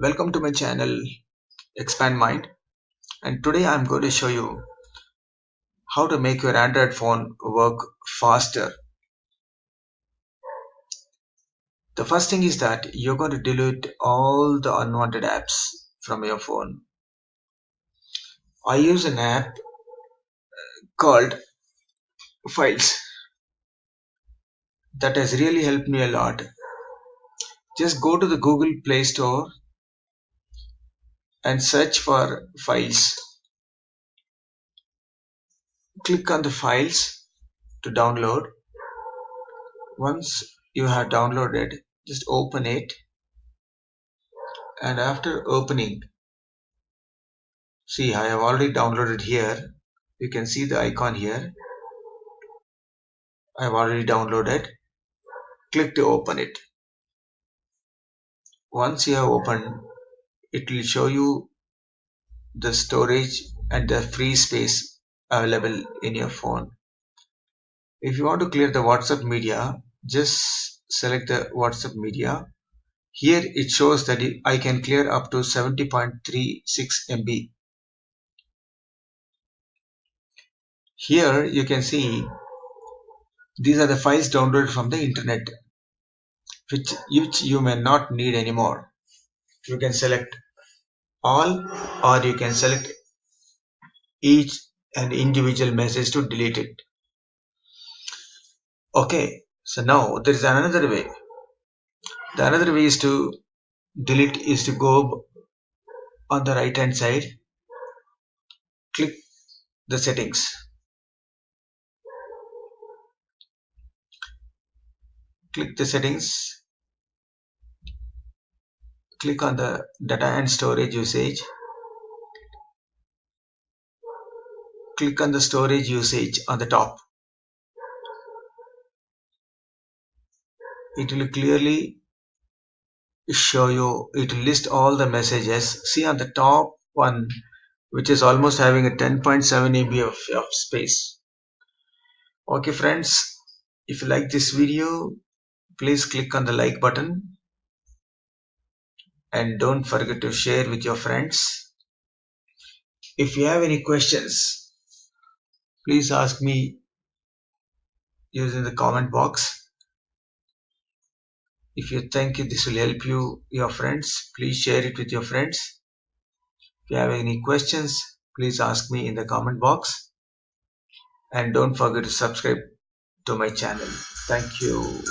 Welcome to my channel Expand Mind, and today I'm going to show you how to make your Android phone work faster. The first thing is that you're going to delete all the unwanted apps from your phone. I use an app called Files that has really helped me a lot. Just go to the Google Play Store and search for Files. Click on the files to download. Once you have downloaded, just open it, and after opening, see, I have already downloaded here. You can see the icon here. I have already downloaded. Click to open it. Once you have opened, it will show you the storage and the free space available in your phone. If you want to clear the WhatsApp media, just select the WhatsApp media. Here it shows that I can clear up to 70.36 MB. Here you can see these are the files downloaded from the internet, which you may not need anymore. You can select all, or you can select each and individual message to delete it. Okay, so now there is another way. The another way is to delete is to go on the right hand side, click the settings, click the settings, click on the data and storage usage, click on the storage usage on the top. It will clearly show you, it will list all the messages. See on the top one, which is almost having a 10.7 MB of space. Okay friends, if you like this video, please click on the like button and don't forget to share with your friends. If you have any questions, please ask me using the comment box. If you think this will help your friends, please share it with your friends. If you have any questions, please ask me in the comment box, and don't forget to subscribe to my channel. Thank you.